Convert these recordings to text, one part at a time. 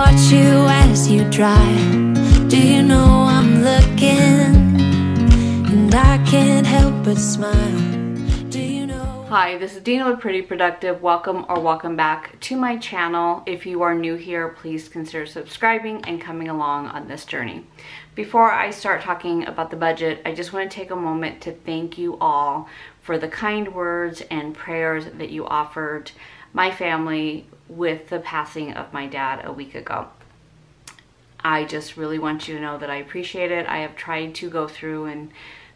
watch you as you drive. Do you know I'm looking, and I can't help but smile. Do you know? Hi, this is Dina with Pretty Productive. Welcome or welcome back to my channel. If you are new here, please consider subscribing and coming along on this journey. Before I start talking about the budget, I just want to take a moment to thank you all for the kind words and prayers that you offered my family with the passing of my dad a week ago. I just really want you to know that I appreciate it. I have tried to go through and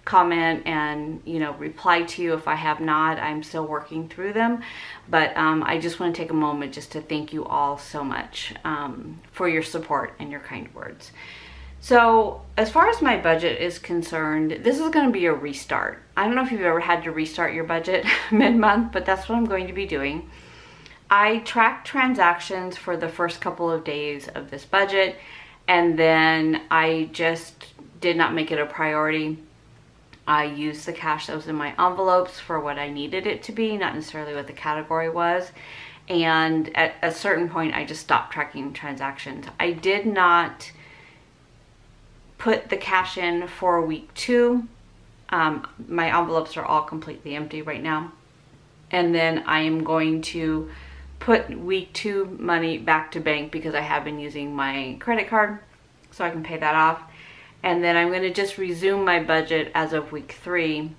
comment and, you know, reply to you. If I have not, I'm still working through them. But I just want to take a moment just to thank you all so much for your support and your kind words. So as far as my budget is concerned, this is going to be a restart. I don't know if you've ever had to restart your budget mid-month, but that's what I'm going to be doing. I tracked transactions for the first couple of days of this budget, and then I just did not make it a priority. I used the cash that was in my envelopes for what I needed it to be, not necessarily what the category was. And at a certain point, I just stopped tracking transactions. I did not put the cash in for week 2. My envelopes are all completely empty right now. And then I am going to put week 2 money back to bank because I have been using my credit card, so I can pay that off. And then I'm going to just resume my budget as of week 3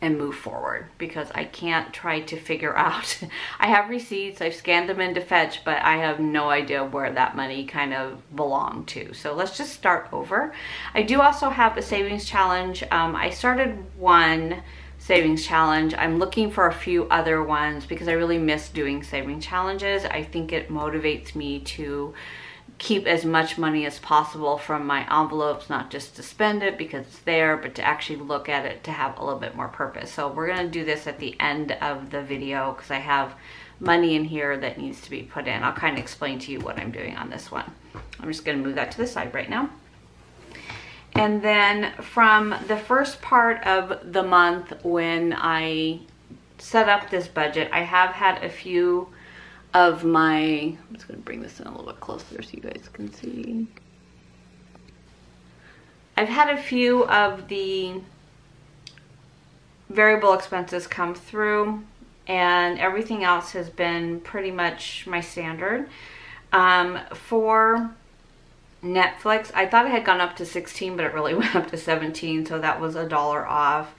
and move forward, because I can't try to figure out. I have receipts, I've scanned them into Fetch, but I have no idea where that money kind of belonged to. So let's just start over. I do also have a savings challenge. I started one savings challenge. I'm looking for a few other ones because I really miss doing savings challenges. I think it motivates me to keep as much money as possible from my envelopes, not just to spend it because it's there, but to actually look at it to have a little bit more purpose. So we're going to do this at the end of the video because I have money in here that needs to be put in. I'll kind of explain to you what I'm doing on this one. I'm just going to move that to the side right now. And then from the first part of the month when I set up this budget, I have had a few of my, I'm just going to bring this in a little bit closer so you guys can see. I've had a few of the variable expenses come through, and everything else has been pretty much my standard. For Netflix, I thought it had gone up to 16, but it really went up to 17, so that was $1 off.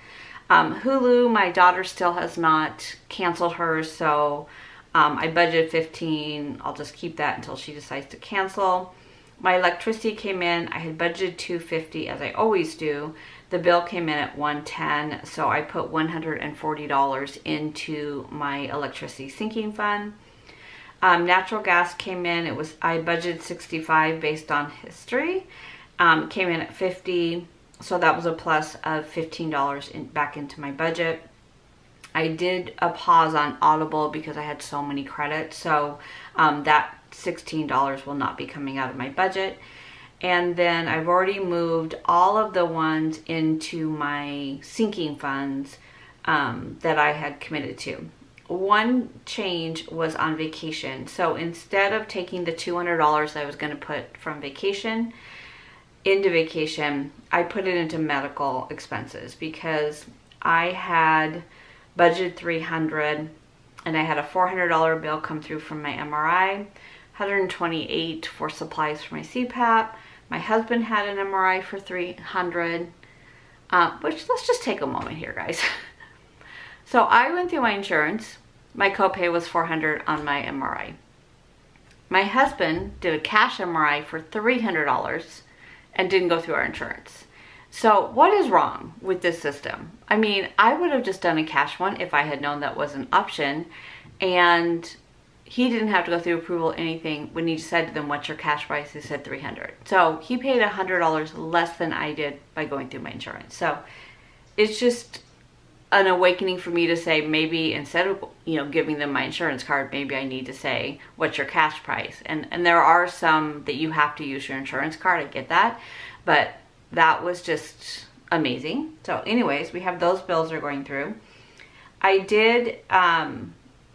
Hulu, my daughter still has not canceled hers, so I budgeted 15. I'll just keep that until she decides to cancel. My electricity came in. I had budgeted $250 as I always do. The bill came in at $110, so I put $140 into my electricity sinking fund. Natural gas came in. I budgeted $65 based on history. Came in at $50, so that was a plus of $15 back into my budget. I did a pause on Audible because I had so many credits, so that $16 will not be coming out of my budget. And then I've already moved all of the ones into my sinking funds that I had committed to. One change was on vacation. So instead of taking the $200 I was going to put from vacation into vacation, I put it into medical expenses because I had budgeted $300 and I had a $400 bill come through from my MRI, $128 for supplies for my CPAP. My husband had an MRI for $300, which, let's just take a moment here, guys. So I went through my insurance. My copay was $400 on my MRI. My husband did a cash MRI for $300 and didn't go through our insurance. So what is wrong with this system? I mean, I would have just done a cash one if I had known that was an option, and he didn't have to go through approval or anything. When he said to them, what's your cash price? He said $300. So he paid $100 less than I did by going through my insurance. So it's just an awakening for me to say, maybe instead of, you know, giving them my insurance card, maybe I need to say, what's your cash price? And there are some that you have to use your insurance card. I get that, but that was just amazing. So anyways, we have those bills are going through. I did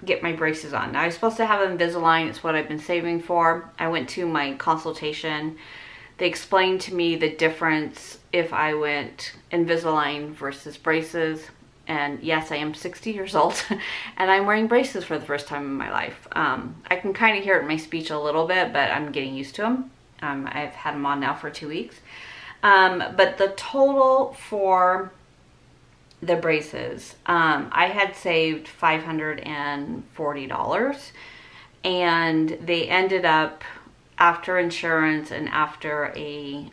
get my braces on. Now I was supposed to have Invisalign. It's what I've been saving for. I went to my consultation. They explained to me the difference if I went Invisalign versus braces. And yes, I am 60 years old and I'm wearing braces for the first time in my life. I can kind of hear it in my speech a little bit, but I'm getting used to them. I've had them on now for 2 weeks. But the total for the braces, I had saved $540, and they ended up, after insurance and after a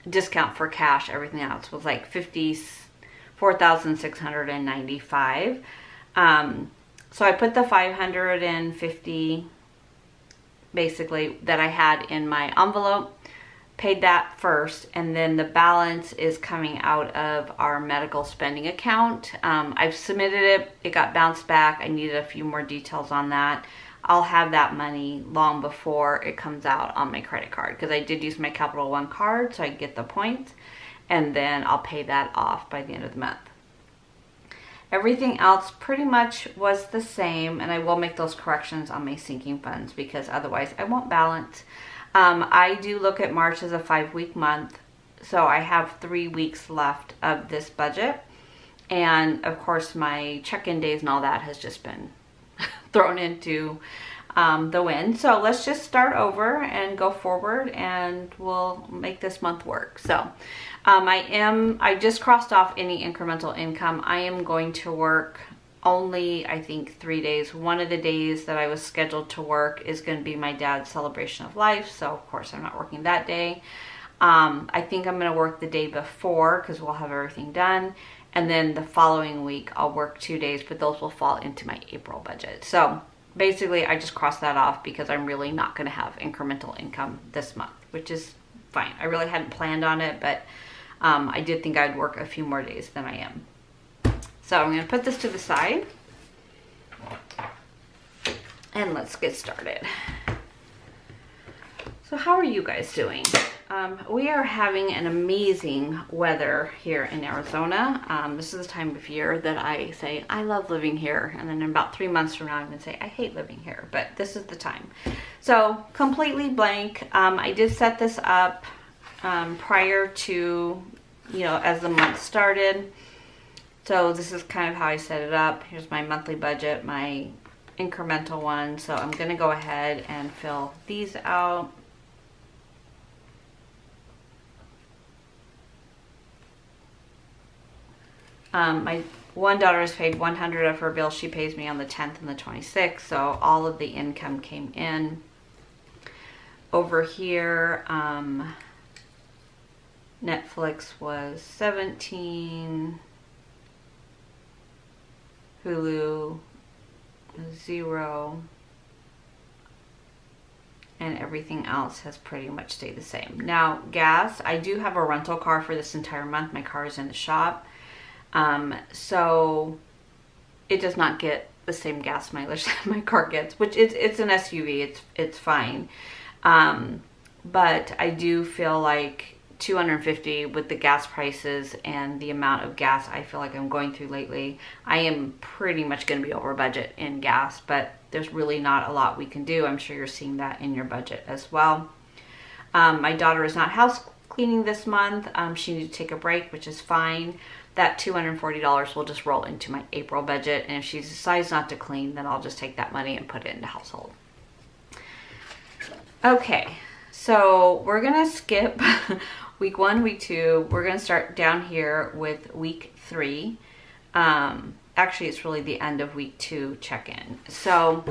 discount for cash, everything else was like $4,695. So I put the $550 basically that I had in my envelope, paid that first, and then the balance is coming out of our medical spending account. I've submitted it. It got bounced back. I needed a few more details on that. I'll have that money long before it comes out on my credit card, because I did use my Capital One card so I get the points, and then I'll pay that off by the end of the month. Everything else pretty much was the same, and I will make those corrections on my sinking funds because otherwise I won't balance. I do look at March as a 5-week month, so I have 3 weeks left of this budget, and of course my check-in days and all that has just been thrown into the wind. So let's just start over and go forward, and we'll make this month work. So I just crossed off any incremental income. I am going to work only, I think, 3 days. One of the days that I was scheduled to work is going to be my dad's celebration of life, so of course I'm not working that day. I think I'm going to work the day before because we'll have everything done, and then the following week I'll work 2 days, but those will fall into my April budget. So basically I just crossed that off because I'm really not going to have incremental income this month, which is fine. I really hadn't planned on it, but I did think I'd work a few more days than I am. So I'm going to put this to the side and let's get started. So how are you guys doing? We are having an amazing weather here in Arizona. This is the time of year that I say I love living here, and then in about 3 months from now I'm going to say I hate living here, but this is the time. So completely blank. I did set this up prior to, as the month started. So this is kind of how I set it up. Here's my monthly budget, my incremental one. So I'm going to go ahead and fill these out. My one daughter has paid $100 of her bill. She pays me on the 10th and the 26th. So all of the income came in. Over here, Netflix was $17. Hulu, $0. And everything else has pretty much stayed the same. Now, gas, I do have a rental car for this entire month. My car is in the shop. So it does not get the same gas mileage that my car gets, which it's an SUV. It's fine. But I do feel like $250 with the gas prices and the amount of gas I feel like I'm going through lately, I am pretty much going to be over budget in gas, but there's really not a lot we can do. I'm sure you're seeing that in your budget as well. My daughter is not house cleaning this month. She needs to take a break, which is fine. That $240 will just roll into my April budget, and if she decides not to clean, then I'll just take that money and put it into household. Okay, so we're gonna skip week 1, week 2. We're gonna start down here with week 3. Actually, it's really the end of week 2 check-in. So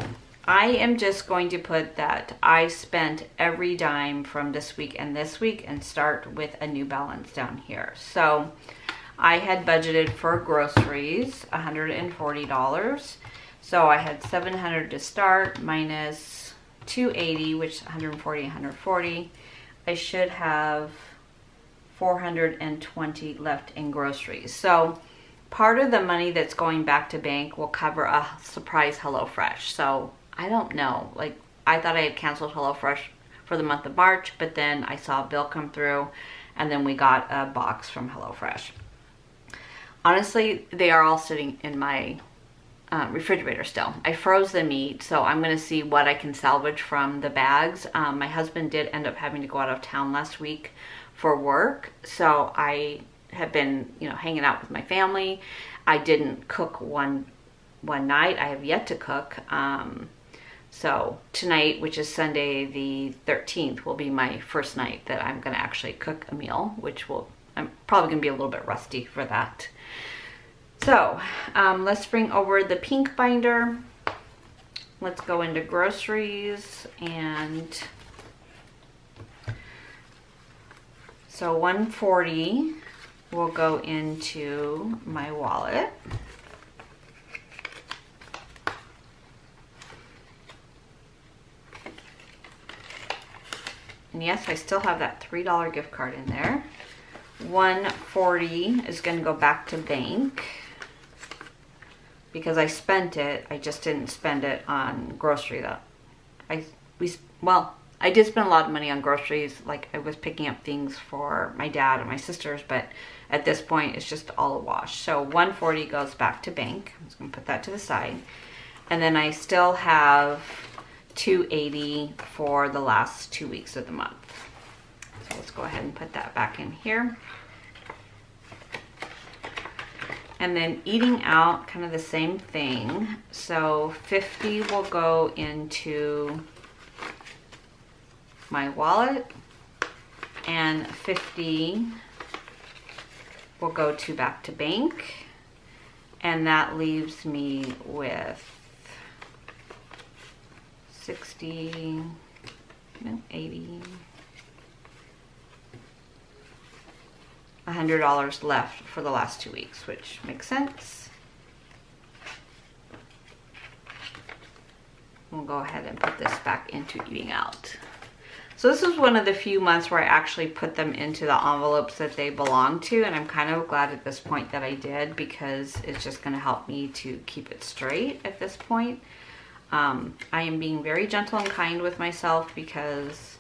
I am just going to put that I spent every dime from this week and start with a new balance down here. So I had budgeted for groceries, $140. So I had $700 to start minus $280, which is $140, $140. I should have $420 left in groceries. So part of the money that's going back to bank will cover a surprise HelloFresh. So I don't know, like I thought I had canceled HelloFresh for the month of March, but then I saw a bill come through and then we got a box from HelloFresh. Honestly, they are all sitting in my refrigerator still. I froze the meat, so I'm going to see what I can salvage from the bags. My husband did end up having to go out of town last week for work, so I have been, you know, hanging out with my family. I didn't cook one night. I have yet to cook. So tonight, which is Sunday the 13th, will be my first night that I'm going to actually cook a meal, which I'm probably going to be a little bit rusty for that. So let's bring over the pink binder. Let's go into groceries, and so $140 will go into my wallet. And yes, I still have that $3 gift card in there. $140 is going to go back to bank because I spent it. I just didn't spend it on grocery. I did spend a lot of money on groceries. Like, I was picking up things for my dad and my sisters, but at this point it's just all a wash. So $140 goes back to bank. I'm just going to put that to the side. And then I still have $280 for the last 2 weeks of the month. So let's go ahead and put that back in here. And then eating out, kind of the same thing. So $50 will go into my wallet, and $50 will go back to bank. And that leaves me with 60, no, 80, $100 left for the last 2 weeks, which makes sense. We'll go ahead and put this back into eating out. So this is one of the few months where I actually put them into the envelopes that they belong to, and I'm kind of glad at this point that I did, because it's just going to help me to keep it straight at this point. I am being very gentle and kind with myself because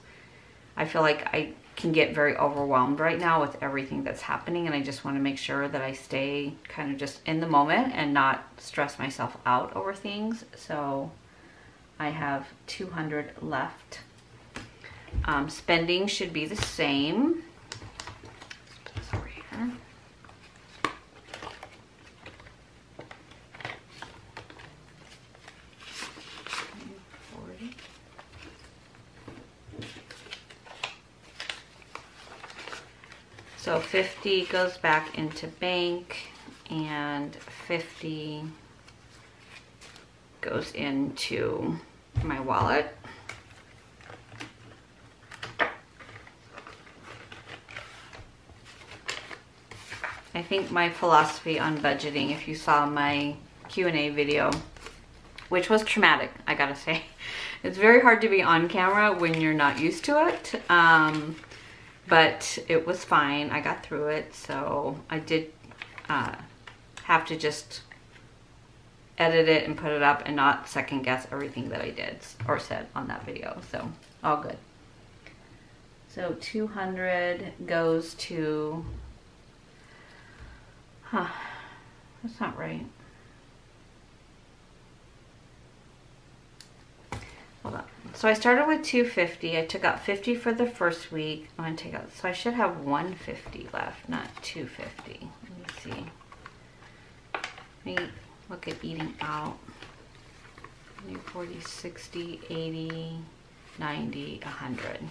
I feel like I can get very overwhelmed right now with everything that's happening, and I just want to make sure that I stay kind of just in the moment and not stress myself out over things. So I have $200 left. Spending should be the same. Let's put this over here. So $50 goes back into bank, and $50 goes into my wallet. I think my philosophy on budgeting, if you saw my Q&A video, which was traumatic, I gotta say. It's very hard to be on camera when you're not used to it. But it was fine. I got through it. So I did have to just edit it and put it up and not second guess everything that I did or said on that video. So all good. So 200 goes to, that's not right. Hold on. So I started with 250. I took out 50 for the first week. I'm gonna take out, so I should have 150 left, not 250. Let me see. Let me look at eating out. 40, 60, 80, 90, 100.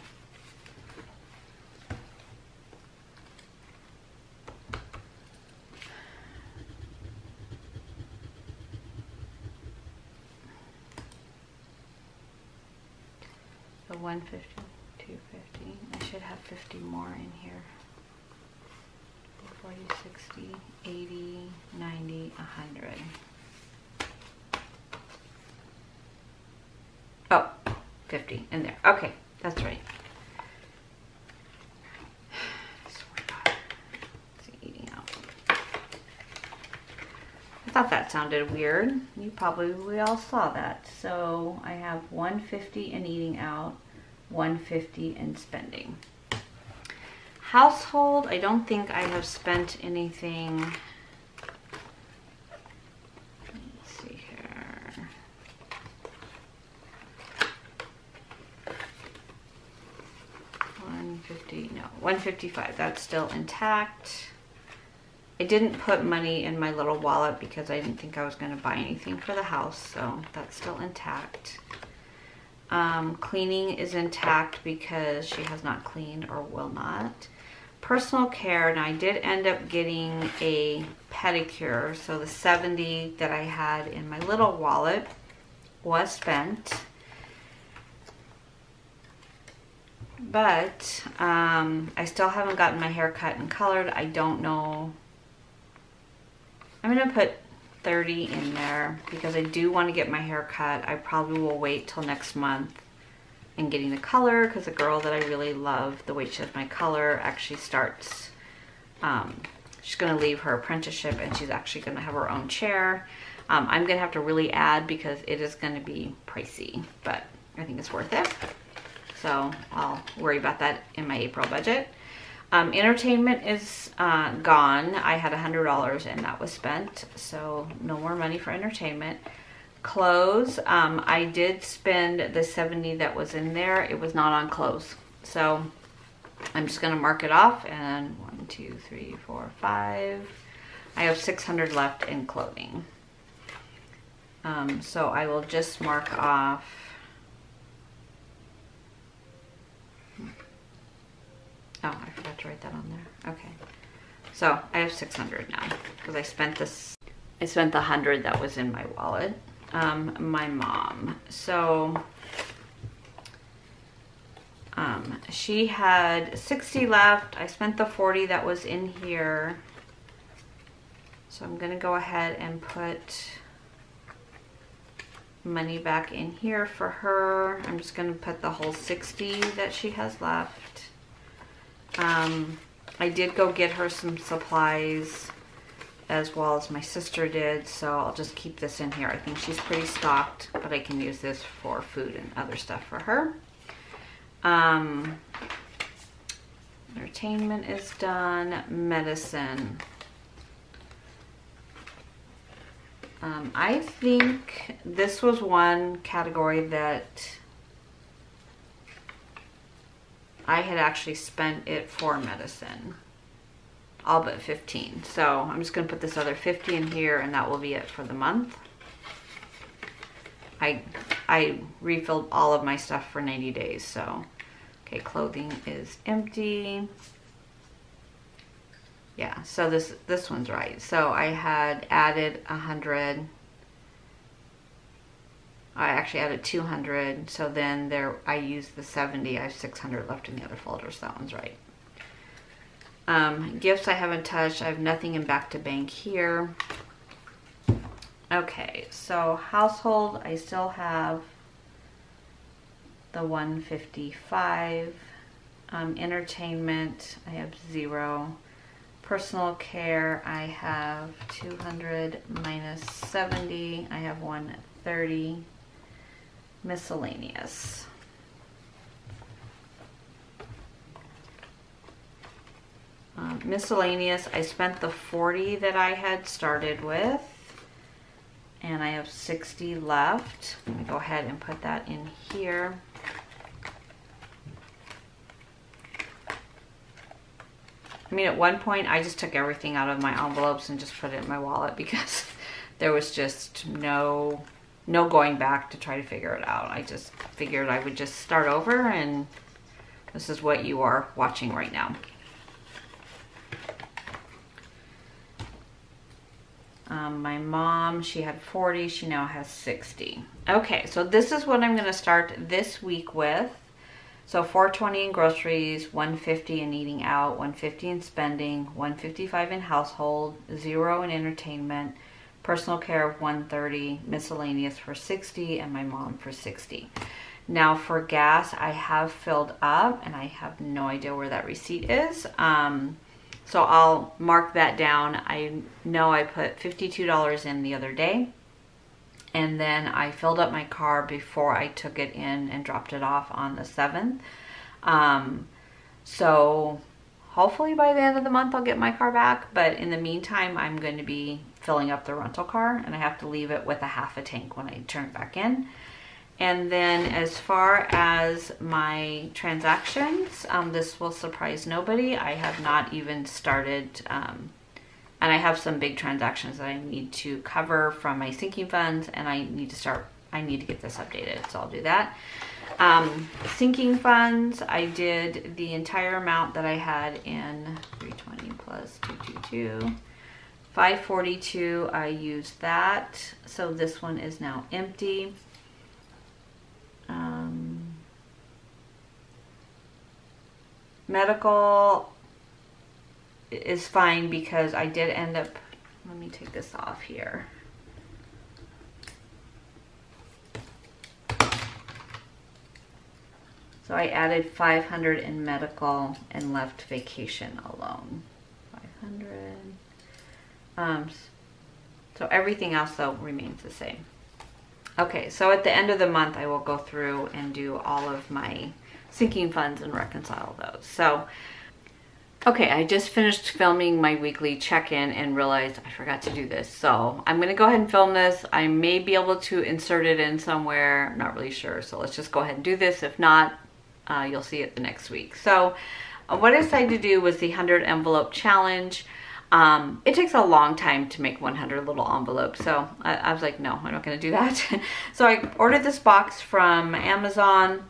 So 150, 250. I should have 50 more in here. 40, 60, 80, 90, 100. Oh, 50 in there. Okay, that's right. Eating out. I thought that sounded weird. You probably all saw that. So I have 150 in eating out, 150 in spending. Household, I don't think I have spent anything. Let's see here. 150, no, 155, that's still intact. I didn't put money in my little wallet because I didn't think I was going to buy anything for the house, so that's still intact. Cleaning is intact because she has not cleaned or will not. Personal care, and I did end up getting a pedicure, so the 70 that I had in my little wallet was spent. But I still haven't gotten my hair cut and colored. I don't know. I'm going to put 30 in there because I do want to get my hair cut. I probably will wait till next month in getting the color because the girl that I really love, the way she does my color, actually starts, she's going to leave her apprenticeship and she's actually going to have her own chair. I'm going to have to really add because it is going to be pricey, but I think it's worth it. So I'll worry about that in my April budget. Entertainment is gone. I had $100 and that was spent, so no more money for entertainment. Clothes, I did spend the 70 that was in there. It was not on clothes, so I'm just going to mark it off. And 1, 2, 3, 4, 5. I have 600 left in clothing. So I will just mark off. Oh, I forgot to write that on there. Okay. So I have 600 now because I spent this. I spent the 100 that was in my wallet. My mom. So she had 60 left. I spent the 40 that was in here. So I'm going to go ahead and put money back in here for her. I'm just going to put the whole 60 that she has left. I did go get her some supplies as well as my sister did, so I'll just keep this in here. I think she's pretty stocked, but I can use this for food and other stuff for her. Entertainment is done. Medicine. I think this was one category that I had actually spent it for medicine. All but 15. So I'm just going to put this other 50 in here and that will be it for the month. I refilled all of my stuff for 90 days. So, okay, clothing is empty. Yeah, so this one's right. So I had added 100. I actually added 200. So then there, I used the 70. I have 600 left in the other folder. So that one's right. Gifts I haven't touched. I have nothing in back to bank here. Okay, so household, I still have the 155. Entertainment, I have 0. Personal care, I have 200 minus 70. I have 130. Miscellaneous. Miscellaneous, I spent the 40 that I had started with, and I have 60 left. Let me go ahead and put that in here. I mean, at one point, I just took everything out of my envelopes and just put it in my wallet because there was just no going back to try to figure it out. I just figured I would just start over, and this is what you are watching right now. My mom, she had 40, she now has 60. Okay, so this is what I'm going to start this week with. So $420 in groceries, $150 in eating out, $150 in spending, $155 in household, 0 in entertainment, personal care of $130, miscellaneous for $60, and my mom for $60. Now for gas, I have filled up, and I have no idea where that receipt is. So I'll mark that down. I know I put $52 in the other day, and then I filled up my car before I took it in and dropped it off on the 7th. So hopefully by the end of the month I'll get my car back, but in the meantime I'm going to be filling up the rental car, and I have to leave it with a half a tank when I turn it back in. And then as far as my transactions, this will surprise nobody. I have not even started, and I have some big transactions that I need to cover from my sinking funds, and I need to get this updated, so I'll do that. Sinking funds, I did the entire amount that I had in 320 plus 222. 542, I used that. So this one is now empty. Medical is fine because I did end up, let me take this off here. So I added 500 in medical and left vacation alone. 500. So everything else though remains the same. Okay, so at the end of the month, I will go through and do all of my sinking funds and reconcile those. So, okay, I just finished filming my weekly check-in and realized I forgot to do this. So I'm gonna go ahead and film this. I may be able to insert it in somewhere, I'm not really sure. So let's just go ahead and do this. If not, you'll see it the next week. So what I decided to do was the 100 envelope challenge. It takes a long time to make 100 little envelopes, so I was like, no, I'm not gonna do that. So I ordered this box from Amazon.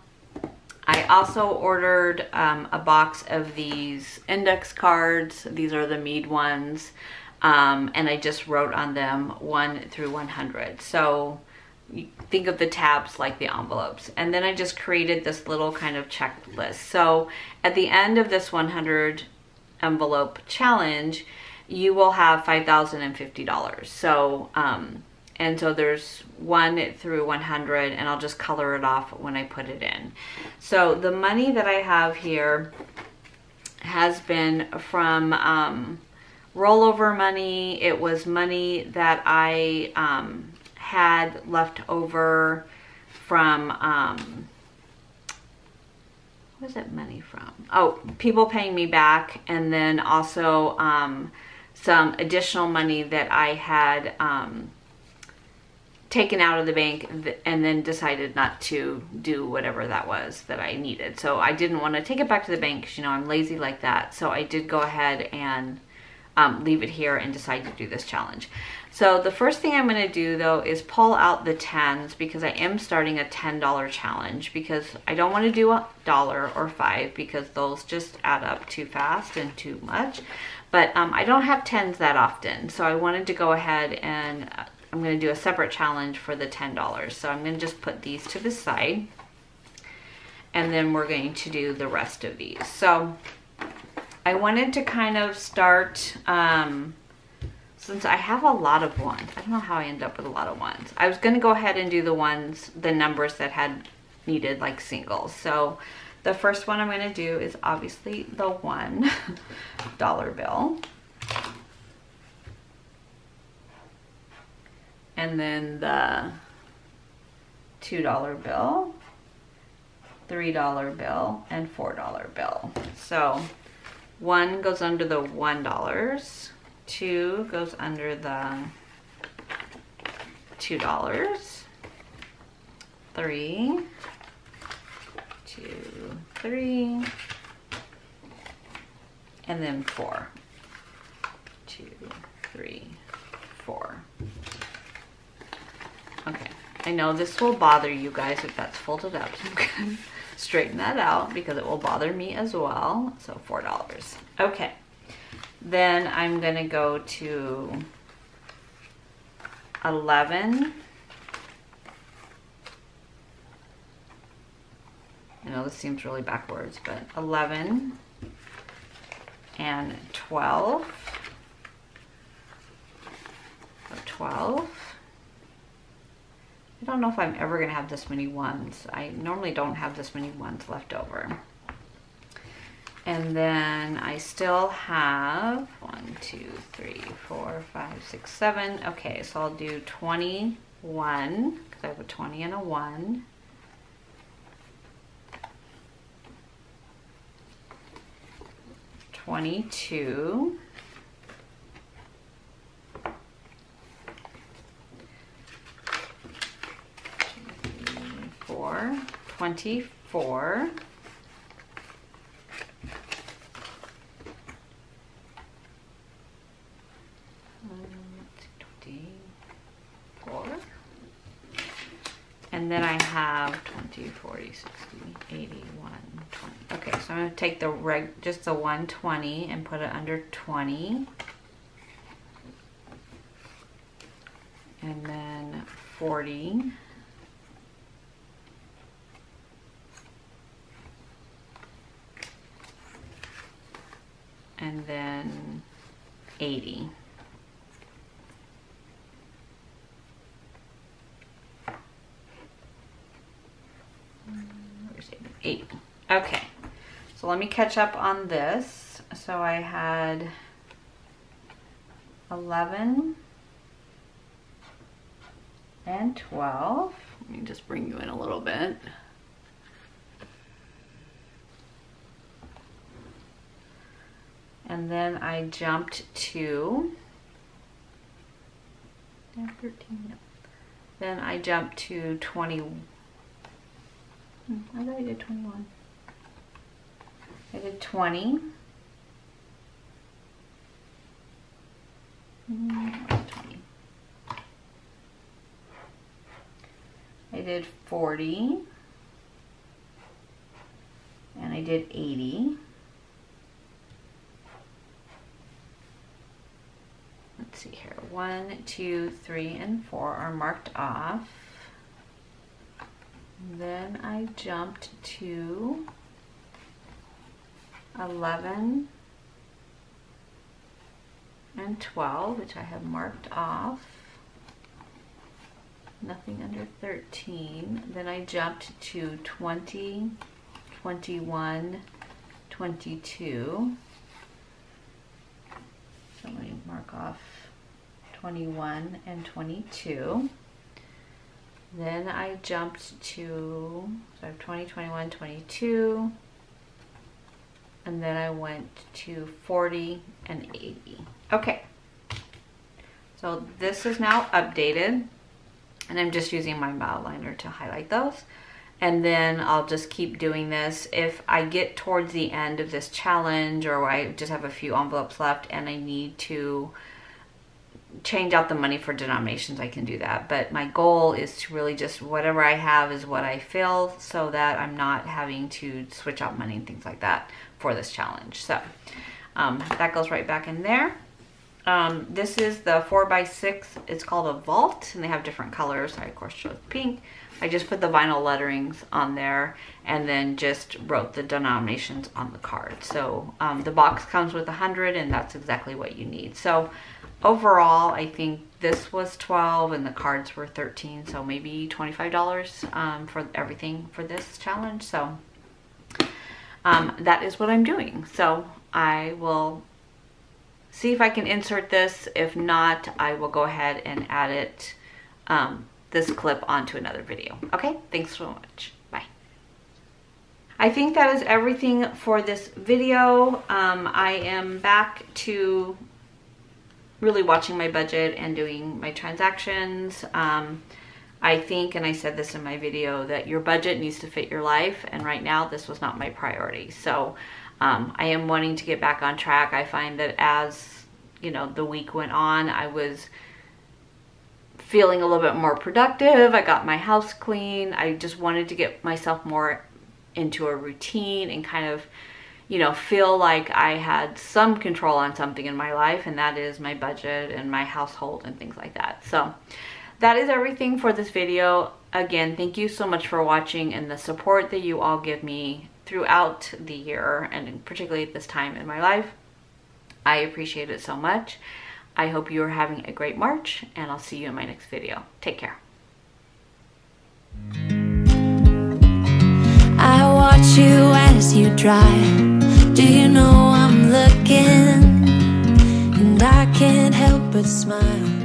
I also ordered a box of these index cards. These are the Smead ones, and I just wrote on them 1 through 100. So you think of the tabs like the envelopes. And then I just created this little kind of checklist. So at the end of this 100 envelope challenge, you will have $5,050. So, and so there's 1 through 100, and I'll just color it off when I put it in. So the money that I have here has been from rollover money. It was money that I had left over from, what was that money from? Oh, people paying me back, and then also some additional money that I had taken out of the bank and then decided not to do whatever that was that I needed. So I didn't want to take it back to the bank because, you know, I'm lazy like that. So I did go ahead and leave it here and decide to do this challenge. So the first thing I'm going to do though is pull out the 10s, because I am starting a $10 challenge, because I don't want to do $1 or $5 because those just add up too fast and too much. But I don't have 10s that often, so I wanted to go ahead and I'm going to do a separate challenge for the $10. So I'm going to just put these to the side, and then we're going to do the rest of these. So I wanted to kind of start, since I have a lot of ones. I don't know how I end up with a lot of ones. I was going to go ahead and do the numbers that had needed like singles. So the first one I'm going to do is obviously the $1 bill. And then the $2 bill, $3 bill, and $4 bill. So 1 goes under the $1, 2 goes under the $2, 3, 2, 3, and then 4, 2, 3, 4. Okay, I know this will bother you guys if that's folded up, so I'm gonna straighten that out because it will bother me as well. So $4. Okay, then I'm gonna go to 11. I know this seems really backwards, but 11 and 12. So 12. I don't know if I'm ever going to have this many ones. I normally don't have this many ones left over. And then I still have 1, 2, 3, 4, 5, 6, 7. Okay, so I'll do 21 because I have a 20 and a 1. 22. 4, 24. And then I have 20, 40, 60, 80, 120. Okay, so I'm going to take the just the 120 and put it under 20. And then 40. And then 80. Where's 80? Okay, so let me catch up on this. So I had 11 and 12. Let me just bring you in a little bit. And then I jumped to 13. No. Then I jumped to 20. I thought I did 21. I did 20. 20. I did 40. And I did 80. Let's see here. 1, 2, 3, and 4 are marked off. Then I jumped to 11 and 12, which I have marked off. Nothing under 13. Then I jumped to 20, 21, 22. So let me mark off 21 and 22. Then I jumped to, so I have 20, 21, 22. And then I went to 40 and 80. Okay. So this is now updated. And I'm just using my outliner to highlight those. And then I'll just keep doing this. If I get towards the end of this challenge, or I just have a few envelopes left and I need to change out the money for denominations, I can do that. But my goal is to really just, whatever I have is what I fill, so that I'm not having to switch out money and things like that for this challenge. So that goes right back in there. This is the 4x6. It's called a Vaultz, and they have different colors. I of course chose pink. I just put the vinyl letterings on there and then just wrote the denominations on the card. So the box comes with 100, and that's exactly what you need. So overall, I think this was 12 and the cards were 13, so maybe $25 for everything for this challenge. So that is what I'm doing. So I will see if I can insert this. If not, I will go ahead and add it, this clip, onto another video. Okay, thanks so much. Bye. I think that is everything for this video. I am back to really watching my budget and doing my transactions. I think, and I said this in my video, that your budget needs to fit your life, and right now this was not my priority. So I am wanting to get back on track. I find that as, you know, the week went on, I was feeling a little bit more productive. I got my house clean. I just wanted to get myself more into a routine and kind of, you know, feel like I had some control on something in my life, and that is my budget and my household and things like that. So that is everything for this video. Again, thank you so much for watching and the support that you all give me throughout the year, and particularly at this time in my life. I appreciate it so much. I hope you are having a great March, and I'll see you in my next video. Take care. I watch you as you drive. Do you know I'm looking? And I can't help but smile.